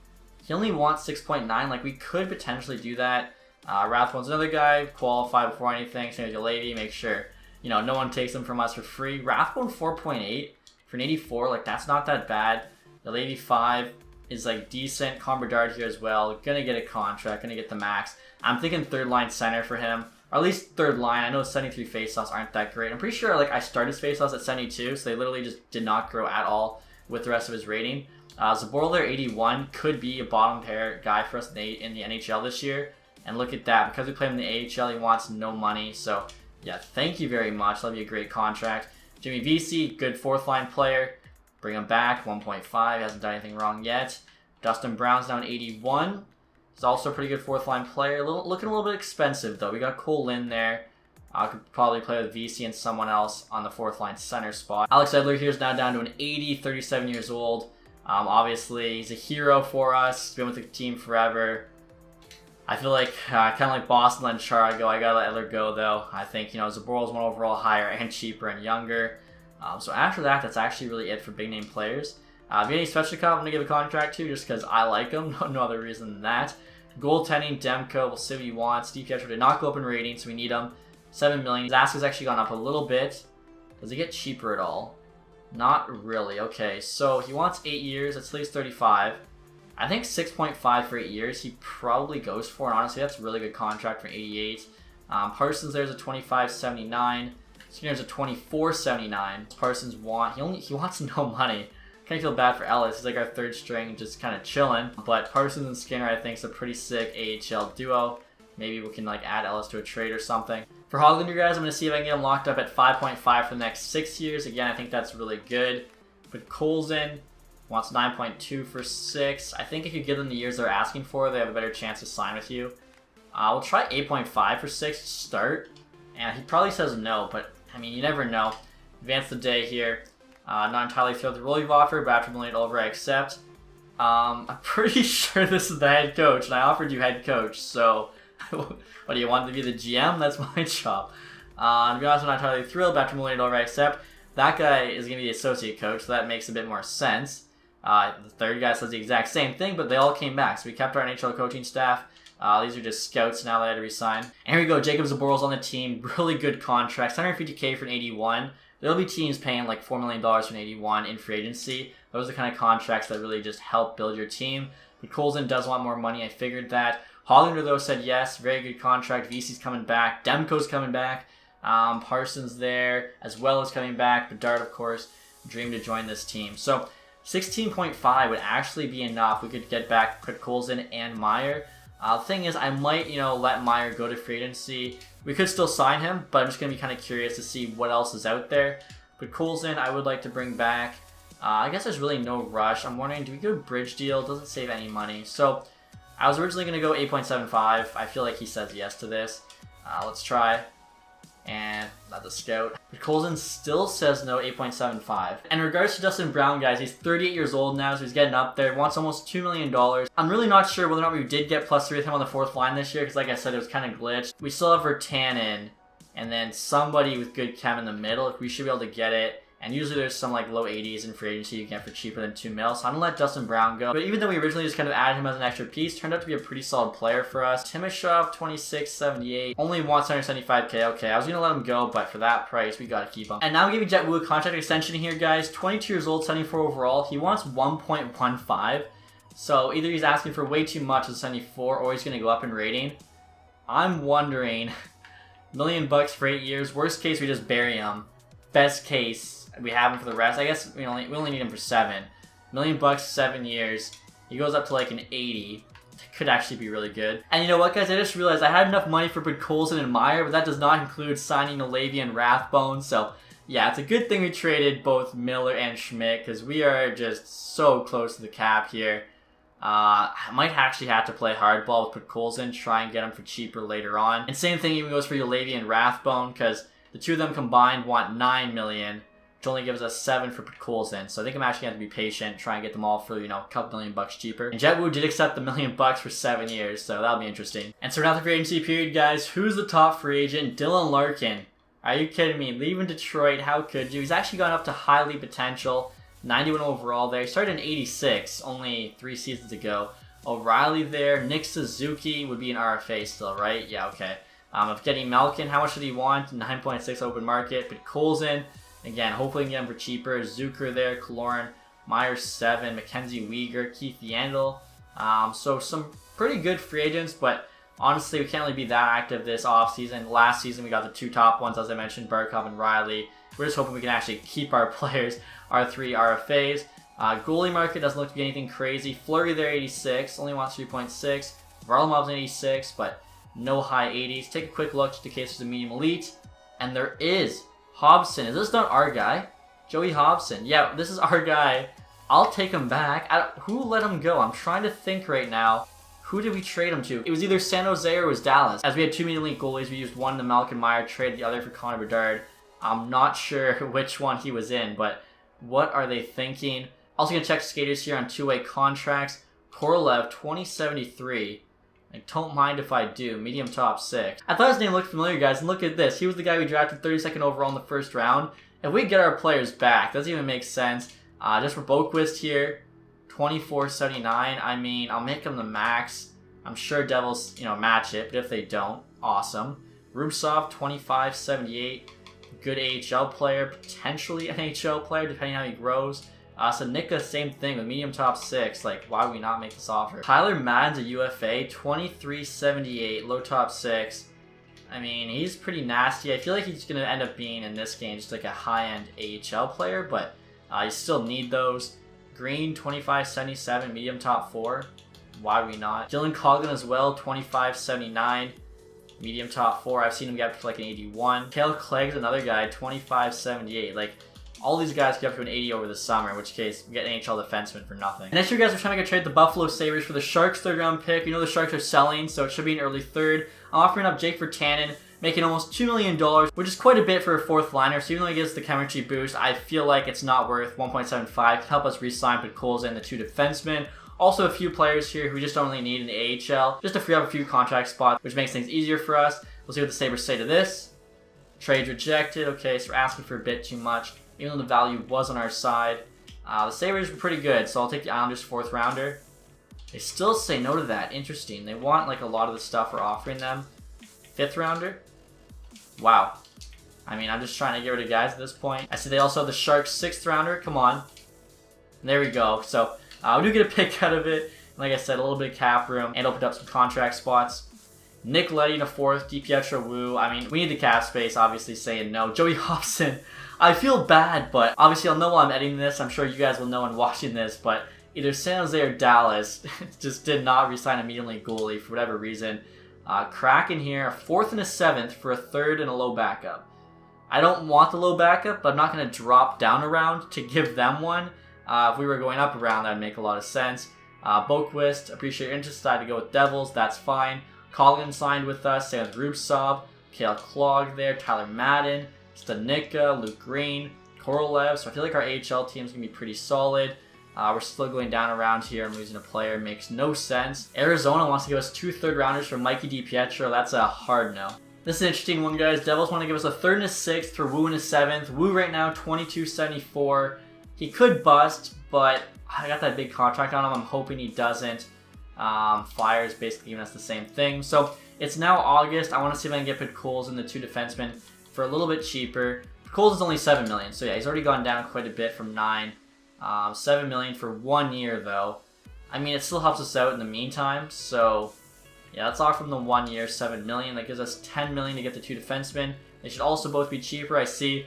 He only wants 6.9. Like, we could potentially do that. Rathbone's another guy. Qualify before anything. Same as your lady. Make sure, no one takes them from us for free. Rathbone 4.8 for an 84. Like, that's not that bad. The lady 5 is like decent. Connor Bedard here as well. Gonna get a contract. Gonna get the max. I'm thinking 3rd line center for him. Or at least 3rd line. I know 73 faceoffs aren't that great. I'm pretty sure like I started his faceoffs at 72, so they literally just did not grow at all with the rest of his rating. Zaborler 81 could be a bottom pair guy for us in the NHL this year. And look at that. Because we play him in the AHL, he wants no money. So yeah, thank you very much. That'll be a great contract. Jimmy Vesey, good 4th line player. Bring him back, 1.5. Hasn't done anything wrong yet. Dustin Brown's down 81. He's also a pretty good 4th line player. Looking a little bit expensive, though. We got Cole Lynn there. I could probably play with VC and someone else on the 4th line center spot. Alex Edler here is now down to an 80, 37 years old. Obviously, he's a hero for us. He's been with the team forever. I feel like, kind of like Boston letting Chara go. I gotta let Edler go, though. I think, Zaborle's 1 overall higher and cheaper and younger. So after that, that's actually really it for big name players. Vinny Svechnikov, I'm going to give a contract to just because I like him. No other reason than that. Goaltending, Demko, we'll see what he wants. Steve Castro did not go up in rating, so we need him. $7 million. His ask has actually gone up a little bit. Does it get cheaper at all? Not really. Okay, so he wants 8 years. That's at least 35. I think 6.5 for 8 years he probably goes for, and honestly, that's a really good contract for 88. Parsons there's a 25.79. Skinner's a 24.79. Parsons he wants no money. Kind of feel bad for Ellis. He's like our 3rd string, just kind of chilling. But Parsons and Skinner, I think, is a pretty sick AHL duo. Maybe we can like add Ellis to a trade or something. For Hoglander, guys, I'm going to see if I can get him locked up at 5.5 for the next 6 years. Again, I think that's really good. Put Coles in. Wants 9.2 for 6. I think if you give them the years they're asking for, they have a better chance to sign with you. We'll try 8.5 for 6 to start. And he probably says no, but I mean, you never know. Advance the day here. Not entirely thrilled with the role you've offered, but after mulling it over, I accept. I'm pretty sure this is the head coach, and I offered you head coach, so what do you want to be the GM? That's my job. To be honest, I'm not entirely thrilled, but after mulling it over, I accept. That guy is going to be the associate coach, so that makes a bit more sense. The third guy says the exact same thing, but they all came back, so we kept our NHL coaching staff. These are just scouts now that I had to resign. And here we go, Jacob Zaboral's on the team. Really good contract, $150K for an 81. There'll be teams paying like $4 million for an 81 in free agency. Those are the kind of contracts that really just help build your team. But Colson does want more money, I figured that. Hollander, though, said yes. Very good contract. VC's coming back. Demko's coming back. Parsons there as well as coming back. Bedard, of course, dreamed to join this team. So 16.5 would actually be enough. We could get back, put Colson and Meyer. The thing is, I might, let Meyer go to free agency. We could still sign him, but I'm just going to be kind of curious to see what else is out there. But Colson, I would like to bring back. I guess there's really no rush. I'm wondering, do we go bridge deal? Doesn't save any money. So I was originally going to go 8.75. I feel like he says yes to this. Let's try. And not the scout. But Colson still says no, 8.75. And in regards to Dustin Brown, guys, he's 38 years old now, so he's getting up there. Wants almost $2 million. I'm really not sure whether or not we did get +3 with him on the fourth line this year, because like I said, it was kind of glitched. We still have Virtanen, and then somebody with good chem in the middle. We should be able to get it. And usually there's some like low 80s in free agency you can get for cheaper than $2 million. So I'm going to let Dustin Brown go. But even though we originally just kind of added him as an extra piece, turned out to be a pretty solid player for us. Timashov, 26.78. Only wants 175K. Okay, I was going to let him go, but for that price, we got to keep him. And now I'm giving Jet Wu a contract extension here, guys. 22 years old, 74 overall. He wants 1.15. So either he's asking for way too much as 74, or he's going to go up in rating. I'm wondering, $1 million for 8 years. Worst case, we just bury him. Best case, we have him for the rest. I guess we only need him for 7. $1 million, 7 years. He goes up to like an 80. Could actually be really good. And you know what, guys? I just realized I had enough money for Colson and Meyer, but that does not include signing Olavi and Rathbone. So yeah, it's a good thing we traded both Miller and Schmidt, because we are just so close to the cap here. I might actually have to play hardball with Colson, try and get him for cheaper later on. And same thing even goes for Olavi and Rathbone, because the two of them combined want $9 million, which only gives us 7 for Colson. So I think I'm actually going to be patient, try and get them all for, a couple $1 million cheaper. And Jet Wu did accept the $1 million for 7 years, so that'll be interesting. And so we're now at the free agency period, guys. Who's the top free agent? Dylan Larkin. Are you kidding me? Leaving Detroit, how could you? He's actually gone up to highly potential. 91 overall there. He started in 86, only 3 seasons ago. O'Reilly there. Nick Suzuki would be an RFA still, right? Yeah, okay. Of getting Malkin, how much did he want? 9.6 open market. But Colson, again, hopefully we can get him for cheaper. Zucker there, Kaloran, Myers 7, Mackenzie Weegar, Keith Yandel. So some pretty good free agents, but honestly, we can't really be that active this offseason. Last season, we got the 2 top ones, as I mentioned, Barkov and Riley. We're just hoping we can actually keep our players, our 3 RFAs. Goalie market doesn't look to be anything crazy. Fleury there, 86, only wants 3.6. Varlamov's 86, but no high 80s. Take a quick look just in case there's a medium elite. And there is Hobson. Is this not our guy? Joey Hobson. Yeah, this is our guy. I'll take him back. Who let him go? I'm trying to think right now. Who did we trade him to? It was either San Jose or it was Dallas. As we had 2 medium elite goalies, we used one to Malkin Meyer, traded the other for Connor Bedard. I'm not sure which one he was in, but what are they thinking? Also going to check skaters here on 2-way contracts. Korolev, 2073. I don't mind if I do. Medium top 6. I thought his name looked familiar, guys, and look at this. He was the guy we drafted 32nd overall in the first round. If we get our players back, doesn't even make sense. Just for Boquist here, 24.79. I mean, I'll make him the max. I'm sure Devils, match it, but if they don't, awesome. Rubtsov, 25.78. Good AHL player, potentially NHL player, depending on how he grows. Sanika, same thing with medium top 6. Like, why would we not make this offer? Tyler Madden's a UFA, 23.78, low top 6. I mean, he's pretty nasty. I feel like he's going to end up being, in this game, just like a high-end AHL player, but you still need those. Green, 25.77, medium top 4. Why would we not? Dylan Coghlan as well, 25.79. Medium top 4. I've seen him get up to like an 81. Kale Clegg's another guy, 25.78. Like, all these guys get up to an 80 over the summer, in which case we get an NHL defenseman for nothing. And next year, guys, we're trying to trade the Buffalo Sabres for the Sharks' 3rd-round pick. You know the Sharks are selling, so it should be an early 3rd. I'm offering up Jake Virtanen, making almost $2 million, which is quite a bit for a 4th liner. So even though he gets the chemistry boost, I feel like it's not worth 1.75 to help us re-sign Podkolzin and the 2 defensemen. Also, a few players here who we just don't really need in the AHL, just to free up a few contract spots, which makes things easier for us. We'll see what the Sabres say to this. Trade rejected. Okay, so we're asking for a bit too much, even though the value was on our side. The Sabres were pretty good, so I'll take the Islanders' 4th rounder. They still say no to that. Interesting. They want like a lot of the stuff we're offering them. 5th rounder. Wow. I mean, I'm just trying to get rid of guys at this point. I see they also have the Sharks' 6th rounder. Come on. There we go. So we do get a pick out of it. Like I said, a little bit of cap room and opened up some contract spots. Nick Leddy in a 4th. DiPietro Wu. I mean, we need the cap space, obviously saying no. Joey Hobson. I feel bad, but obviously I'll know while I'm editing this. I'm sure you guys will know when watching this, but either San Jose or Dallas just did not re-sign immediately goalie for whatever reason. Kraken here, a 4th and a 7th for a 3rd and a low backup. I don't want the low backup, but I'm not going to drop down a round to give them one. If we were going up a round, that would make a lot of sense. Boquist, appreciate your interest. Decided to go with Devils. That's fine. Collin signed with us. Same with Rubtsov. Kale Clog there. Tyler Madden. Stanika. Luke Green. Korolev. So I feel like our AHL team's going to be pretty solid. We're still going down around here and losing a player. Makes no sense. Arizona wants to give us 2 3rd-rounders for Mikey DiPietro. That's a hard no. This is an interesting one, guys. Devils want to give us a 3rd and a 6th for Wu and a 7th. Wu right now, 22.74. He could bust, but I got that big contract on him. I'm hoping he doesn't. Flyers basically giving us the same thing. So it's now August. I want to see if I can get Podkolzin, the 2 defensemen, for a little bit cheaper. Podkolzin is only $7 million, so yeah, he's already gone down quite a bit from 9. $7 million for 1 year, though. I mean, it still helps us out in the meantime. So yeah, let's offer him the 1 year, $7 million. That gives us $10 million to get the 2 defensemen. They should also both be cheaper. I see.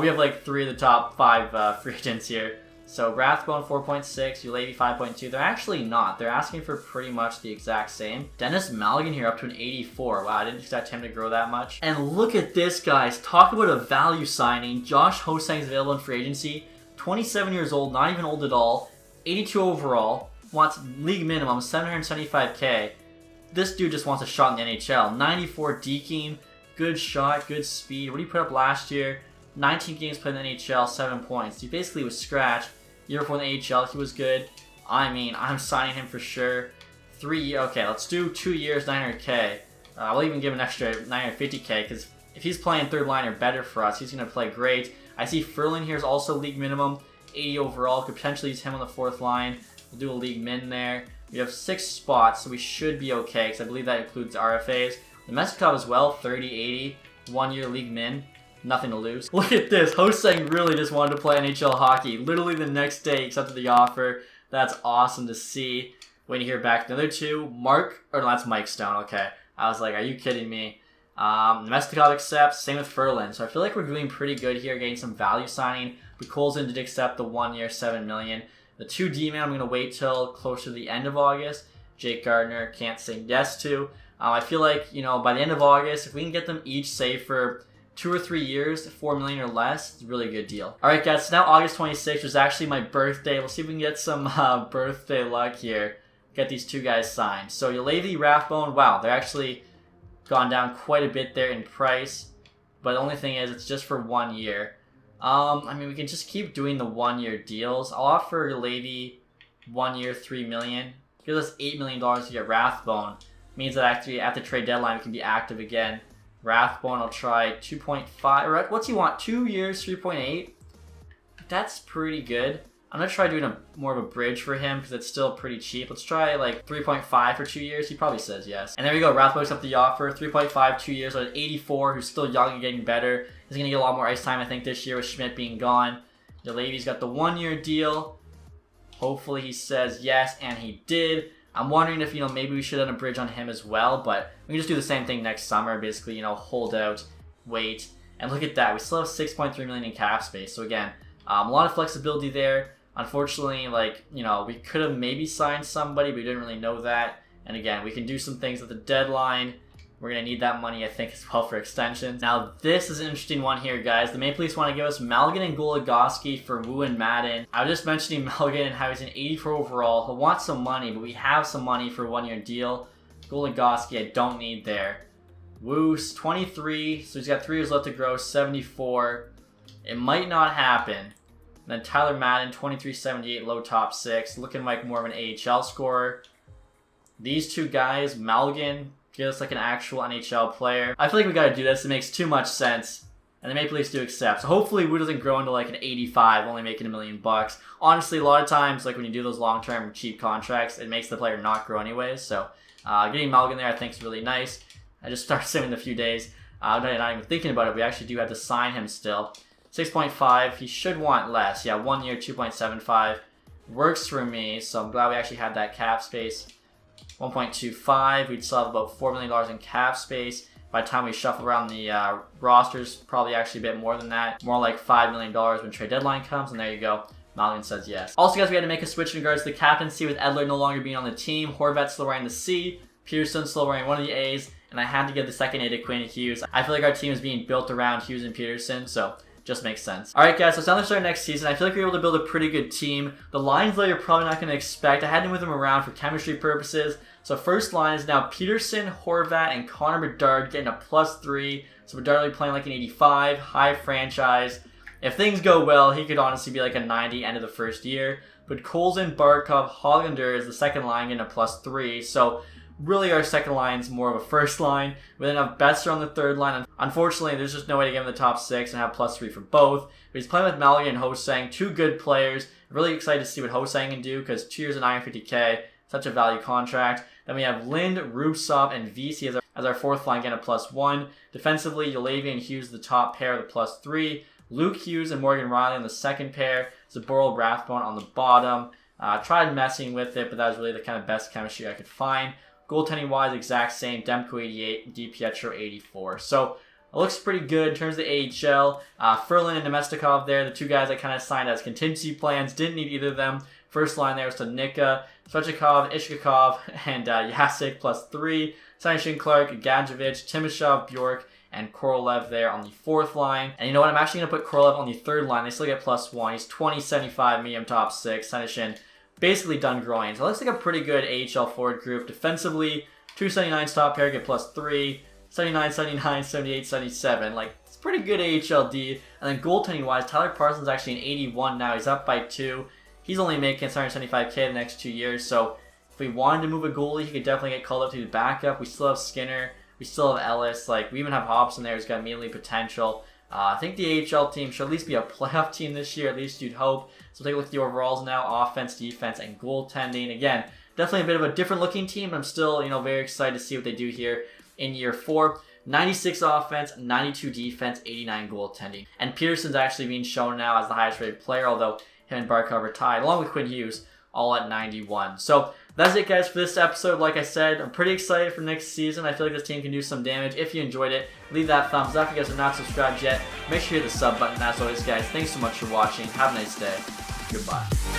We have like 3 of the top 5 free agents here. So Rathbone 4.6, Ulevi 5.2. They're actually not. They're asking for pretty much the exact same. Dennis Malgin here up to an 84. Wow, I didn't expect him to grow that much. And look at this, guys. Talk about a value signing. Josh Hosang is available in free agency. 27 years old, not even old at all. 82 overall. Wants league minimum, $775K. This dude just wants a shot in the NHL. 94 deking. Good shot, good speed. What did he put up last year? 19 games played in the NHL, 7 points. He basically was scratched. Year before in the AHL, he was good. I mean, I'm signing him for sure. 3 years. Okay, let's do 2 years, 900K. We'll even give him an extra 950K because if he's playing 3rd line or better for us, he's going to play great. I see Ferlin here is also league minimum, 80 overall. Could potentially use him on the 4th line. We'll do a league min there. We have 6 spots, so we should be okay because I believe that includes RFAs. The Meskov as well, 30, 80, 1 year league min. Nothing to lose. Look at this. Hosang really just wanted to play NHL hockey. Literally the next day he accepted the offer. That's awesome to see. Waiting to hear back. The other 2, Mark, or no, that's Mike Stone. Okay. I was like, are you kidding me? Mestikov accepts. Same with Ferlin. So I feel like we're doing pretty good here, getting some value signing. Podkolzin did accept the 1 year, $7 million. The 2 D-man, I'm going to wait till closer to the end of August. Jake Gardner, can't say yes to. I feel like, you know, by the end of August, if we can get them each, say, for 2 or 3 years, $4 million or less, it's a really good deal. Alright guys, so now August 26th was actually my birthday. We'll see if we can get some birthday luck here. Get these 2 guys signed. So Ulevi, Rathbone, wow, they're actually gone down quite a bit there in price. But the only thing is, it's just for 1 year. I mean, we can just keep doing the 1 year deals. I'll offer Ulevi 1 year, $3 million. Gives us $8 million to get Rathbone. Means that actually at the trade deadline we can be active again. Rathbone, I'll try 2.5. Or what's he want? 2 years, 3.8. That's pretty good. I'm gonna try doing more of a bridge for him because it's still pretty cheap. Let's try like 3.5 for 2 years. He probably says yes. And there we go. Rathbone accepted the offer. 3.5, 2 years at 84. Who's still young and getting better. He's gonna get a lot more ice time, I think, this year with Schmidt being gone. Ulevi's got the 1 year deal. Hopefully he says yes, and he did. I'm wondering if, you know, maybe we should have done a bridge on him as well, but we can just do the same thing next summer. Basically, you know, hold out, wait, and look at that. We still have 6.3 million in cap space. So again, a lot of flexibility there. Unfortunately, like, you know, we could have maybe signed somebody, but we didn't really know that. And again, we can do some things at the deadline. We're going to need that money, I think, as well for extensions. Now, this is an interesting one here, guys. The Maple Leafs want to give us Malgin and Goligoski for Wu and Madden. I was just mentioning Malgin and how he's an 84 overall. He'll want some money, but we have some money for a 1-year deal. Goligoski, I don't need there. Wu's 23, so he's got 3 years left to grow, 74. It might not happen. And then Tyler Madden, 23-78, low top 6, looking like more of an AHL scorer. These two guys, Malgin, give us like an actual NHL player. I feel like we got to do this. It makes too much sense. And the Maple Leafs do accept. So hopefully Wu doesn't grow into like an 85, only making $1 million. Honestly, a lot of times, like when you do those long-term cheap contracts, it makes the player not grow anyways. So getting Malgin there I think is really nice. I just started saving in a few days. I'm not even thinking about it. We actually do have to sign him still. 6.5. He should want less. Yeah, 1 year, 2.75. Works for me. So I'm glad we actually had that cap space. 1.25, we'd still have about $4 million in cap space. By the time we shuffle around the rosters, probably actually a bit more than that. More like $5 million when trade deadline comes, and there you go. Malgin says yes. Also, guys, we had to make a switch in regards to the captaincy with Edler no longer being on the team. Horvat still wearing the C, Peterson still wearing one of the A's, and I had to give the second A to Quinn Hughes. I feel like our team is being built around Hughes and Peterson, so just makes sense. Alright guys, so it's now the start of next season. I feel like we were able to build a pretty good team. The lines though you're probably not going to expect. I had to move them around for chemistry purposes. So first line is now Peterson, Horvat, and Connor Bedard getting a +3. So Bedard will be playing like an 85, high franchise. If things go well, he could honestly be like a 90 end of the first year. But Colson, Barkov, Hollander is the second line getting a +3. So really our second line is more of a first line. We then have Betzer on the third line. Unfortunately, there's just no way to get him the top 6 and have +3 for both. But he's playing with Malgin and Ho-Sang, 2 good players. Really excited to see what Ho-Sang can do because 2 years and $950K, such a value contract. Then we have Lind, Rubtsov, and VC as our fourth line, getting a +1. Defensively, Ulavi and Hughes the top pair, the +3. Luke Hughes and Morgan Riley on the second pair. Zaboral Rathbone on the bottom. Tried messing with it, but that was really the kind of best chemistry I could find. Goaltending wise, exact same. Demko 88, DiPietro 84. So it looks pretty good in terms of the AHL. Ferlin and Nemestikov there, the 2 guys I kind of signed as contingency plans. Didn't need either of them. First line there was Stanika, Svechnikov, Ishkakov, and Yasik +3. Sanishin Clark, Gadjevich, Timashov, Bjork, and Korolev there on the fourth line. And you know what? I'm actually going to put Korolev on the third line. They still get +1. He's 20-75, medium top 6. Sanishin basically done growing. So it looks like a pretty good AHL forward group. Defensively, 279's top pair get +3. 79, 79, 78, 77. Like, it's pretty good AHL D. And then goaltending wise, Tyler Parsons actually an 81 now. He's up by 2. He's only making 175K the next 2 years. So if we wanted to move a goalie, he could definitely get called up to the backup. We still have Skinner. We still have Ellis. Like, we even have Hobson there who's got immediately potential. I think the AHL team should at least be a playoff team this year. At least you'd hope. So take a look at the overalls now. Offense, defense, and goaltending. Again, definitely a bit of a different looking team. But I'm still, very excited to see what they do here in year 4. 96 offense, 92 defense, 89 goaltending. And Peterson's actually being shown now as the highest rated player, although him and Barkov are tied, along with Quinn Hughes, all at 91. So that's it, guys, for this episode. Like I said, I'm pretty excited for next season. I feel like this team can do some damage. If you enjoyed it, leave that thumbs up. If you guys are not subscribed yet, make sure you hit the sub button. As always, guys, thanks so much for watching. Have a nice day. Goodbye.